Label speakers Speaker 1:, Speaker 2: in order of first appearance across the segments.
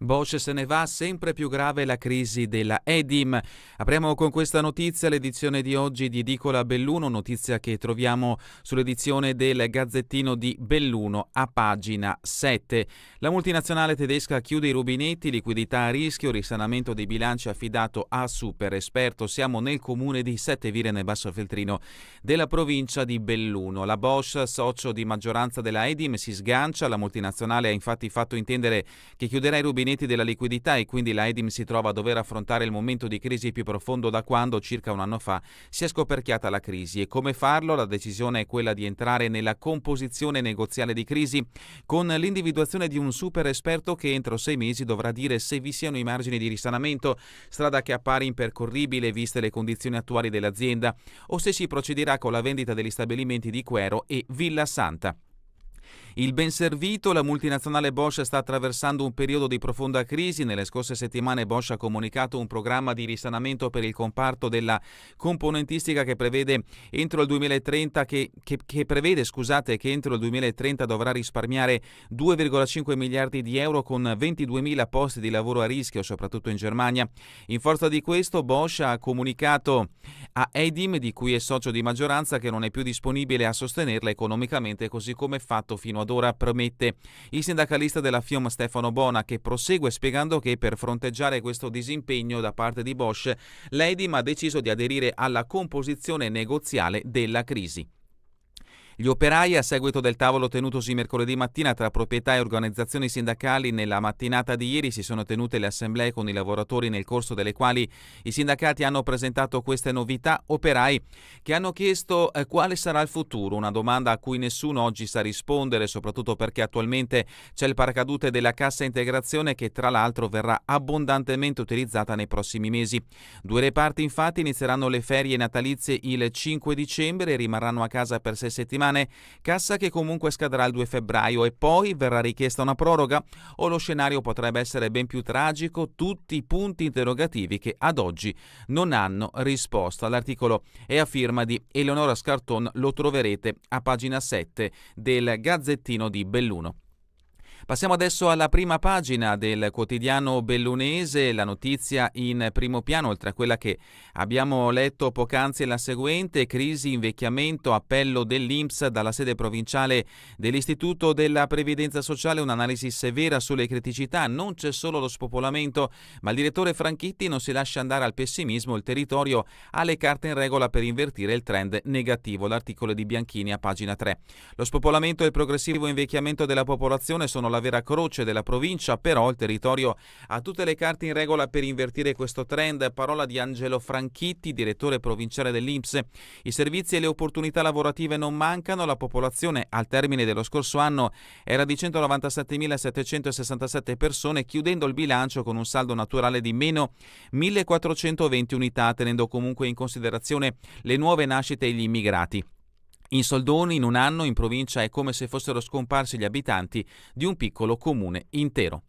Speaker 1: Bosch se ne va, sempre più grave la crisi della Edim. Apriamo con questa notizia l'edizione di oggi di Edicola Belluno, notizia che troviamo sull'edizione del Gazzettino di Belluno a pagina 7. La multinazionale tedesca chiude i rubinetti, liquidità a rischio, risanamento dei bilanci affidato a super esperto. Siamo nel comune di Settevire nel Basso Feltrino della provincia di Belluno. La Bosch, socio di maggioranza della Edim, si sgancia. La multinazionale ha infatti fatto intendere che chiuderà i rubinetti della liquidità e quindi la Edim si trova a dover affrontare il momento di crisi più profondo da quando, circa un anno fa, si è scoperchiata la crisi. E come farlo? La decisione è quella di entrare nella composizione negoziale di crisi con l'individuazione di un super esperto che entro 6 mesi dovrà dire se vi siano i margini di risanamento, strada che appare impercorribile viste le condizioni attuali dell'azienda, o se si procederà con la vendita degli stabilimenti di Quero e Villa Santa. Il ben servito, la multinazionale Bosch sta attraversando un periodo di profonda crisi. Nelle scorse settimane Bosch ha comunicato un programma di risanamento per il comparto della componentistica che prevede entro il 2030 che entro il 2030 dovrà risparmiare 2,5 miliardi di euro con 22.000 posti di lavoro a rischio, soprattutto in Germania. In forza di questo Bosch ha comunicato a Edim, di cui è socio di maggioranza, che non è più disponibile a sostenerla economicamente così come fatto fino ad ora, promette il sindacalista della FIOM Stefano Bona, che prosegue spiegando che per fronteggiare questo disimpegno da parte di Bosch, l'Edim ha deciso di aderire alla composizione negoziale della crisi. Gli operai, a seguito del tavolo tenutosi mercoledì mattina tra proprietà e organizzazioni sindacali, nella mattinata di ieri si sono tenute le assemblee con i lavoratori nel corso delle quali i sindacati hanno presentato queste novità. Operai che hanno chiesto quale sarà il futuro, una domanda a cui nessuno oggi sa rispondere, soprattutto perché attualmente c'è il paracadute della cassa integrazione che tra l'altro verrà abbondantemente utilizzata nei prossimi mesi. 2 reparti infatti inizieranno le ferie natalizie il 5 dicembre e rimarranno a casa per 6 settimane, cassa che comunque scadrà il 2 febbraio e poi verrà richiesta una proroga o lo scenario potrebbe essere ben più tragico, tutti i punti interrogativi che ad oggi non hanno risposta. L'articolo è a firma di Eleonora Scarton, lo troverete a pagina 7 del Gazzettino di Belluno. Passiamo adesso alla prima pagina del quotidiano bellunese, la notizia in primo piano, oltre a quella che abbiamo letto poc'anzi, è la seguente: crisi, invecchiamento, appello dell'INPS dalla sede provinciale dell'Istituto della Previdenza Sociale, un'analisi severa sulle criticità, non c'è solo lo spopolamento, ma il direttore Franchitti non si lascia andare al pessimismo, il territorio ha le carte in regola per invertire il trend negativo, l'articolo di Bianchini a pagina 3. Lo spopolamento e il progressivo invecchiamento della popolazione sono la vera croce della provincia, però il territorio ha tutte le carte in regola per invertire questo trend. Parola di Angelo Franchitti, direttore provinciale dell'INPS. I servizi e le opportunità lavorative non mancano, la popolazione al termine dello scorso anno era di 197.767 persone, chiudendo il bilancio con un saldo naturale di meno 1.420 unità, tenendo comunque in considerazione le nuove nascite e gli immigrati. In soldoni, in un anno, in provincia è come se fossero scomparsi gli abitanti di un piccolo comune intero.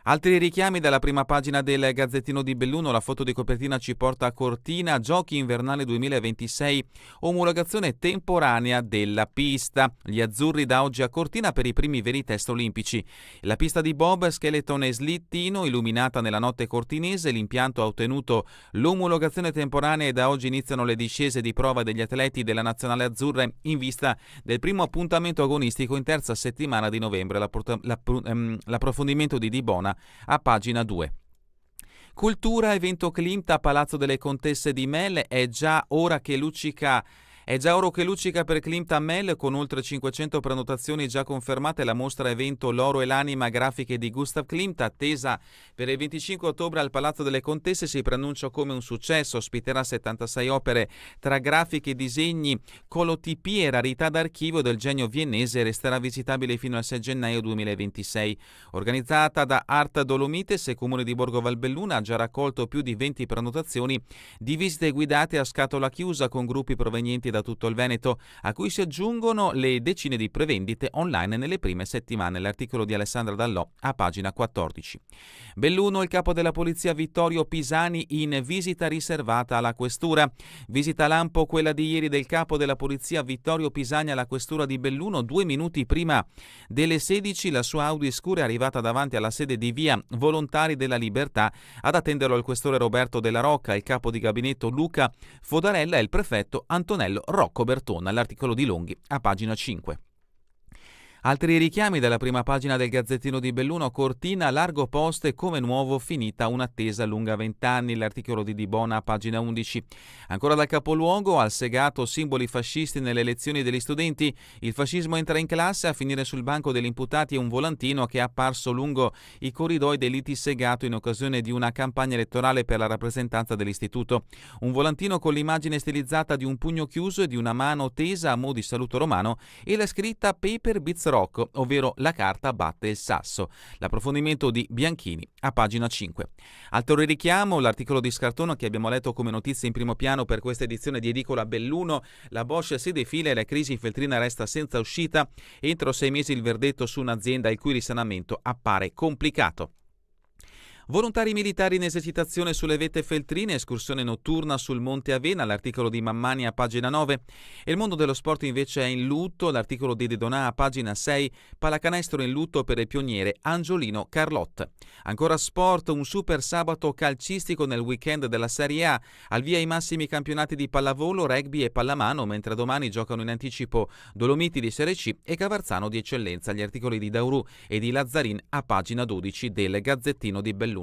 Speaker 1: Altri richiami dalla prima pagina del Gazzettino di Belluno, la foto di copertina ci porta a Cortina, Giochi invernali 2026, omologazione temporanea della pista. Gli azzurri da oggi a Cortina per i primi veri test olimpici. La pista di bob, skeleton e slittino, illuminata nella notte cortinese, l'impianto ha ottenuto l'omologazione temporanea e da oggi iniziano le discese di prova degli atleti della nazionale azzurra in vista del primo appuntamento agonistico in terza settimana di novembre. L'approfondimento di Di Bona a pagina 2. Cultura, evento Klimt a Palazzo delle Contesse di Mel, è già ora che luccica per Klimt a Mel, con oltre 500 prenotazioni già confermate. La mostra evento L'oro e l'anima, grafiche di Gustav Klimt, attesa per il 25 ottobre al Palazzo delle Contesse, si preannuncia come un successo. Ospiterà 76 opere tra grafiche, disegni, colotipie e rarità d'archivio del genio viennese e resterà visitabile fino al 6 gennaio 2026. Organizzata da Art Dolomites e Comune di Borgo Valbelluna, ha già raccolto più di 20 prenotazioni di visite guidate a scatola chiusa con gruppi provenienti da da tutto il Veneto, a cui si aggiungono le decine di prevendite online nelle prime settimane. L'articolo di Alessandra Dallò a pagina 14. Belluno, il capo della polizia Vittorio Pisani in visita riservata alla questura. Visita lampo quella di ieri del capo della polizia Vittorio Pisani alla questura di Belluno. 2 minuti prima delle 16 la sua Audi Scura è arrivata davanti alla sede di via Volontari della Libertà. Ad attenderlo il questore Roberto Della Rocca, il capo di gabinetto Luca Fodarella e il prefetto Antonello Rocco Bertona. L'articolo di Longhi a pagina 5. Altri richiami dalla prima pagina del Gazzettino di Belluno. Cortina, largo poste, come nuovo, finita un'attesa lunga 20 anni. L'articolo di Bona a pagina 11. Ancora dal capoluogo, al Segato, simboli fascisti nelle lezioni degli studenti. Il fascismo entra in classe, a finire sul banco degli imputati è un volantino che è apparso lungo i corridoi dei liti Segato in occasione di una campagna elettorale per la rappresentanza dell'istituto. Un volantino con l'immagine stilizzata di un pugno chiuso e di una mano tesa a mo' di saluto romano e la scritta Paper Beats Rock, ovvero la carta batte il sasso. L'approfondimento di Bianchini a pagina 5. Altro richiamo, l'articolo di Scartono che abbiamo letto come notizia in primo piano per questa edizione di Edicola Belluno. La Bosch si defila e la crisi feltrina resta senza uscita. Entro 6 mesi il verdetto su un'azienda il cui risanamento appare complicato. Volontari militari in esercitazione sulle vette feltrine, escursione notturna sul Monte Avena, l'articolo di Mammani a pagina 9. E il mondo dello sport invece è in lutto, l'articolo di De Donà a pagina 6, pallacanestro in lutto per il pioniere Angiolino Carlotta. Ancora sport, un super sabato calcistico nel weekend della Serie A, al via i massimi campionati di pallavolo, rugby e pallamano, mentre domani giocano in anticipo Dolomiti di Serie C e Cavarzano di Eccellenza. Gli articoli di Daurù e di Lazzarin a pagina 12 del Gazzettino di Belluno.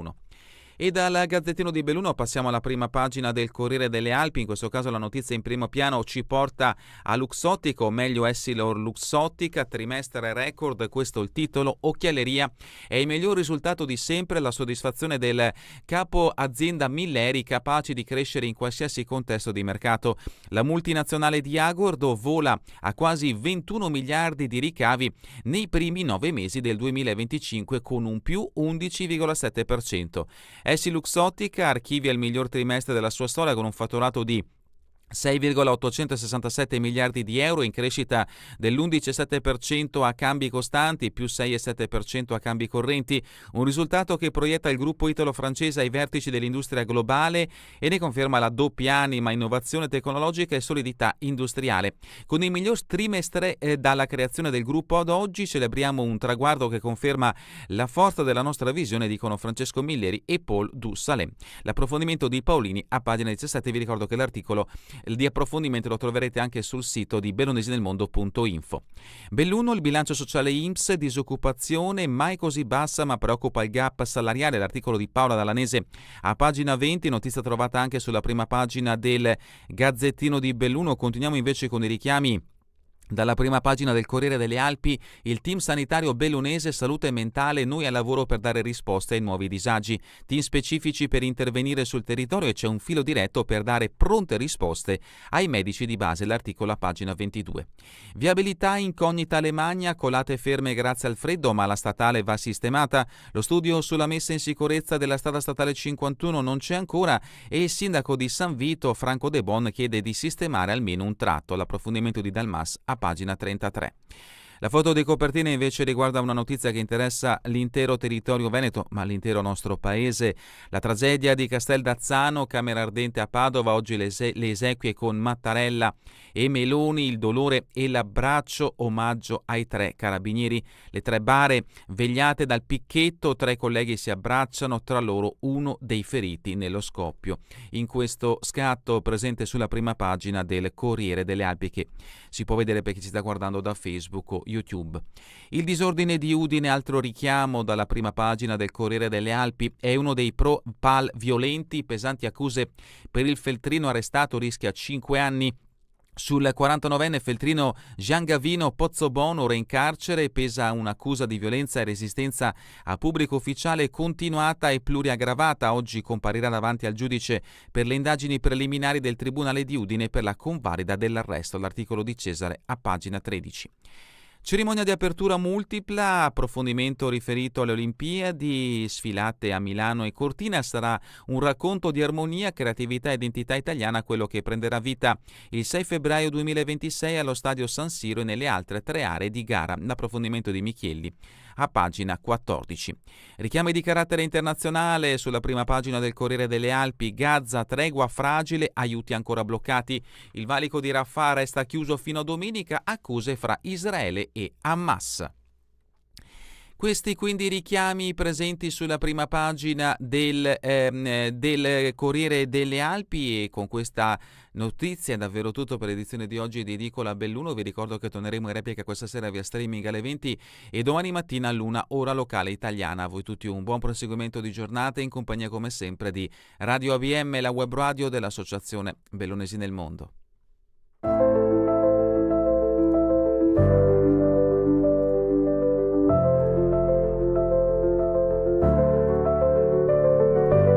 Speaker 1: E dal Gazzettino di Belluno passiamo alla prima pagina del Corriere delle Alpi. In questo caso la notizia in primo piano ci porta a Luxottica, o meglio Essilor Luxottica, trimestre record, questo il titolo. Occhialeria è il miglior risultato di sempre, la soddisfazione del capo azienda Milleri, capaci di crescere in qualsiasi contesto di mercato. La multinazionale Diagordo vola a quasi 21 miliardi di ricavi nei primi 9 mesi del 2025 con un più 11,7%. Essilor-Luxottica archivia il miglior trimestre della sua storia con un fatturato di 6,867 miliardi di euro in crescita dell'11,7% a cambi costanti, più 6,7% a cambi correnti, un risultato che proietta il gruppo italo-francese ai vertici dell'industria globale e ne conferma la doppia anima innovazione tecnologica e solidità industriale. Con il miglior trimestre dalla creazione del gruppo ad oggi celebriamo un traguardo che conferma la forza della nostra visione, dicono Francesco Milleri e Paul Du Salem. L'approfondimento di Paolini a pagina 17, vi ricordo che l'articolo di approfondimento lo troverete anche sul sito di bellunesinelmondo.info. Belluno, il bilancio sociale INPS, disoccupazione mai così bassa ma preoccupa il gap salariale, l'articolo di Paola Dallanese a pagina 20, notizia trovata anche sulla prima pagina del Gazzettino di Belluno. Continuiamo invece con i richiami dalla prima pagina del Corriere delle Alpi. Il team sanitario bellunese salute mentale, noi al lavoro per dare risposte ai nuovi disagi. Team specifici per intervenire sul territorio e c'è un filo diretto per dare pronte risposte ai medici di base, l'articolo a pagina 22. Viabilità incognita Alemagna, colate ferme grazie al freddo ma la statale va sistemata. Lo studio sulla messa in sicurezza della strada statale 51 non c'è ancora e il sindaco di San Vito, Franco De Bon, chiede di sistemare almeno un tratto. L'approfondimento di Dalmas a pagina 33. La foto di copertina invece riguarda una notizia che interessa l'intero territorio veneto, ma l'intero nostro paese. La tragedia di Casteldazzano, camera ardente a Padova, oggi le esequie con Mattarella e Meloni, il dolore e l'abbraccio, omaggio ai 3 carabinieri. Le 3 bare vegliate dal picchetto, 3 colleghi si abbracciano, tra loro uno dei feriti nello scoppio. In questo scatto presente sulla prima pagina del Corriere delle Alpi, che si può vedere perché ci sta guardando da Facebook o YouTube. Il disordine di Udine, altro richiamo dalla prima pagina del Corriere delle Alpi, è uno dei pro-PAL violenti, pesanti accuse per il feltrino arrestato, rischia 5 anni. Sul 49enne feltrino Giangavino Pozzobono, ora in carcere, pesa un'accusa di violenza e resistenza a pubblico ufficiale continuata e pluriaggravata. Oggi comparirà davanti al giudice per le indagini preliminari del Tribunale di Udine per la convalida dell'arresto. L'articolo di Cesare a pagina 13. Cerimonia di apertura multipla, approfondimento riferito alle Olimpiadi, sfilate a Milano e Cortina, sarà un racconto di armonia, creatività e identità italiana, quello che prenderà vita il 6 febbraio 2026 allo Stadio San Siro e nelle altre 3 aree di gara. L'approfondimento di Michielli a pagina 14. Richiami di carattere internazionale sulla prima pagina del Corriere delle Alpi: Gaza, tregua fragile, aiuti ancora bloccati. Il valico di Rafah resta chiuso fino a domenica, accuse fra Israele e Hamas. Questi quindi richiami presenti sulla prima pagina del Corriere delle Alpi, e con questa notizia è davvero tutto per l'edizione di oggi di Edicola Belluno. Vi ricordo che torneremo in replica questa sera via streaming alle 20 e domani mattina all'1 ora locale italiana. A voi tutti un buon proseguimento di giornata in compagnia come sempre di Radio ABM, la web radio dell'Associazione Bellunesi nel Mondo.